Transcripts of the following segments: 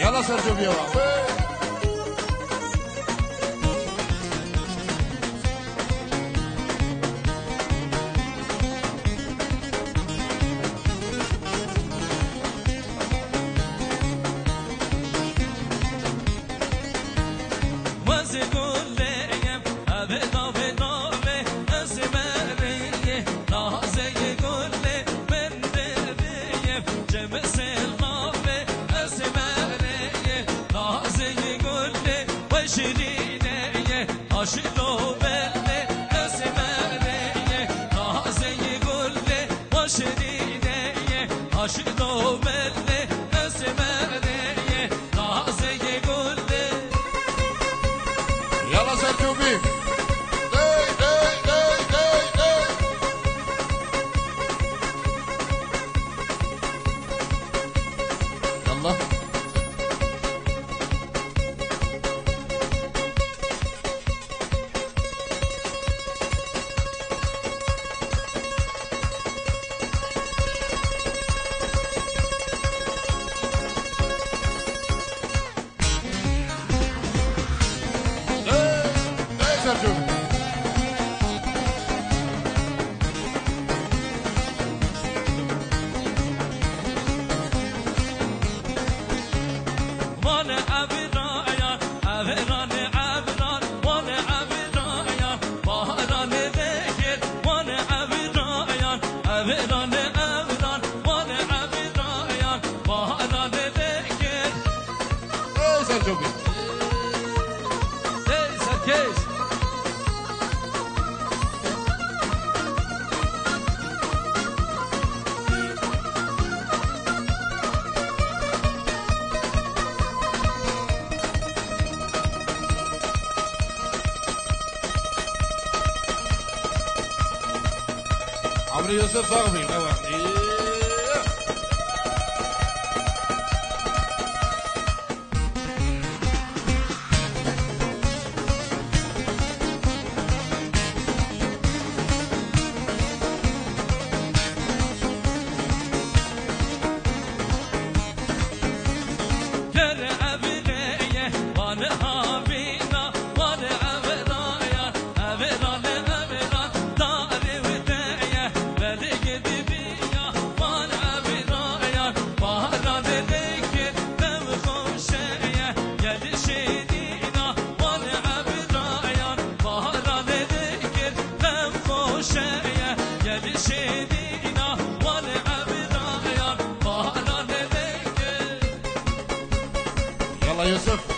يلا سيرجيو بيوا عمرو يوسف صاغبي يوسف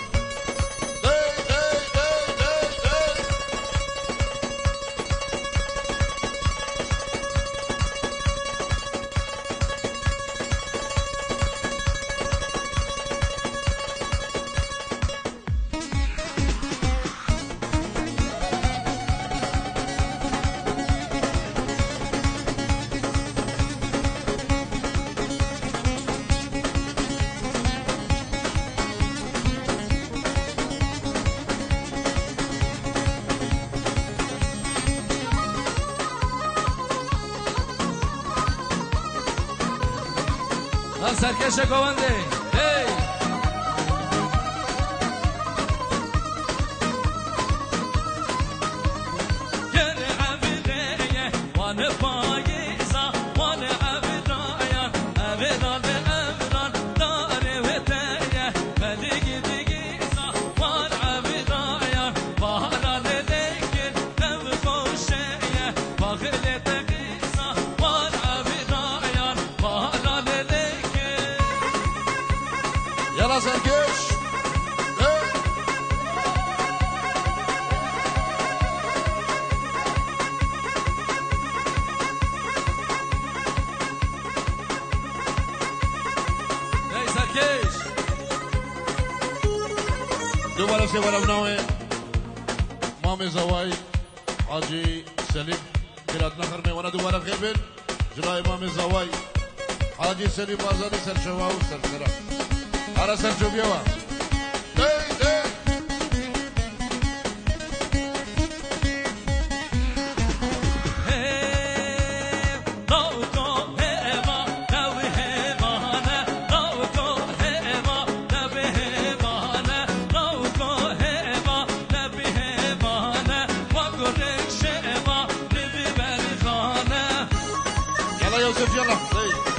سرکش گوانده يلا سركش دوباره سه بالا بنامه مام زوای حاجی سلیم خیرات نخر میوانه دوباره خیر بین جنای مام زوای حاجی سلیم آزادی سرشوا و سرسرا آره سرچو بیاوا يوسف يلا زي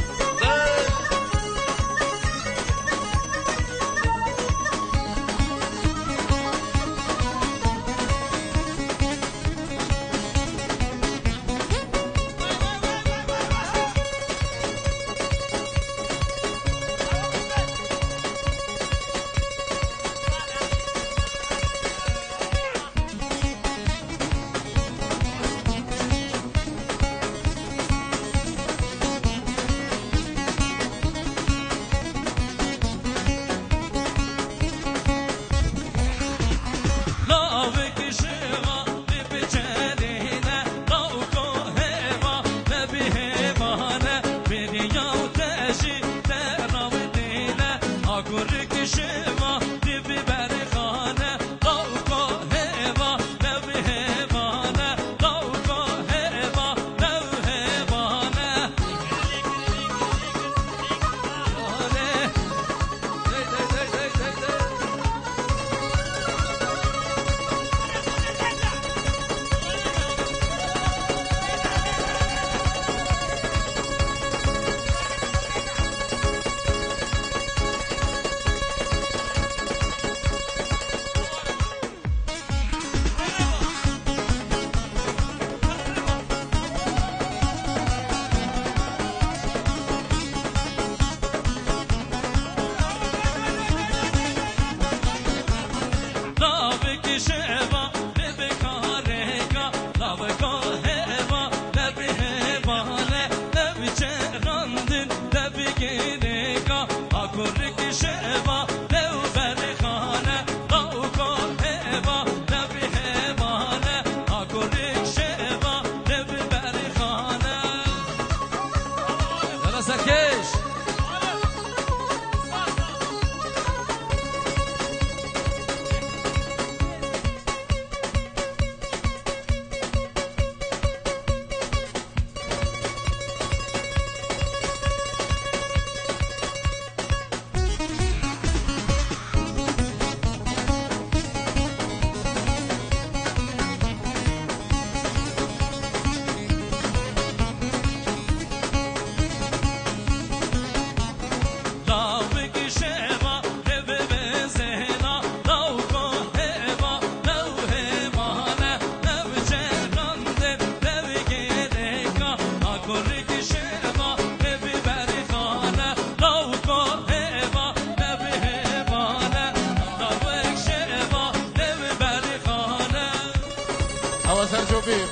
سرچو بیم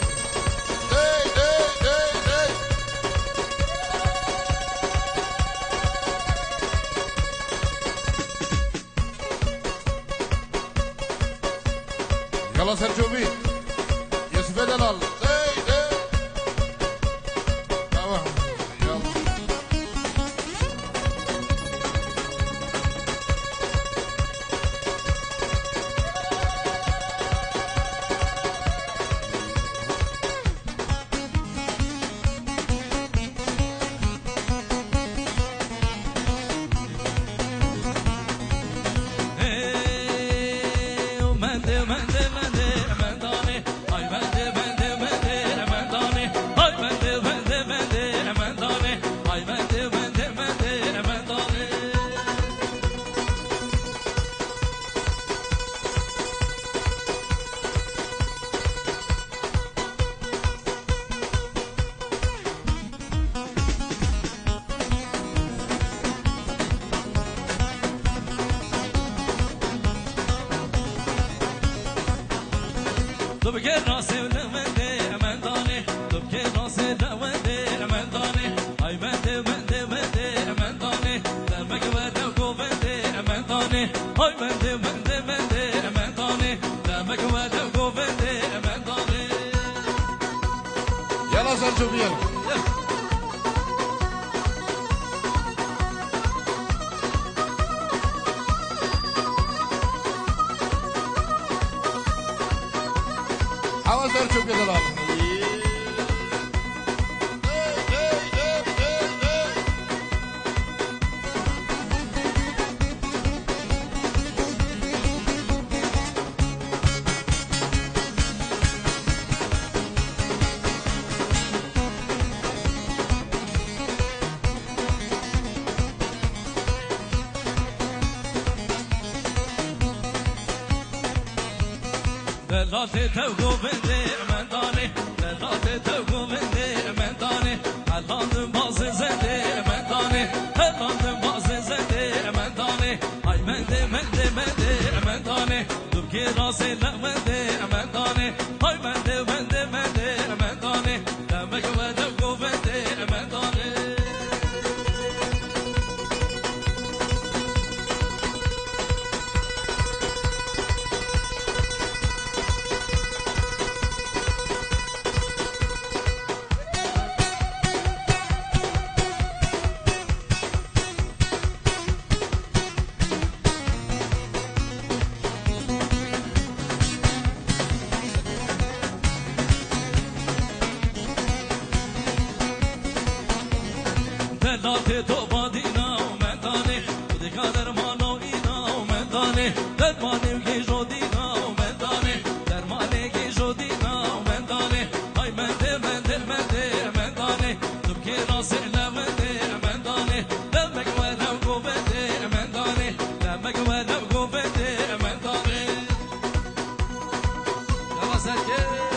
يلا سرچو بیم يوسف دلال Mende تبكي راسي ولمندي منداني تبكي راسي لمندي منداني هاي مندي مندي مندي منداني درمك ودوكو مندي منداني هاي مندي مندي مندي منداني درمك ودوكو مندي منداني يلا سلسو بيلا حاول سلسو بيلا دلاتي توقو بندي منداني دلاتي توقو بندي منداني هلاندم بازي زندي منداني هلاندم بازي زندي منداني هاي مندي مندي مندي منداني تبكي راسي لا مندي منداني هاي مندي مندي مندي منداني دمك ودوقو بندي منداني دلاتي توبادينا ومنداني ودي قادر مانو إينا ومنداني درماني وكي جودينا ومنداني درماني كي جودينا ومنداني هاي مندي مندي مندي منداني تبكي راسي لمندي منداني دمك ولو قوبتي منداني دمك ولو قوبتي منداني يلا سكي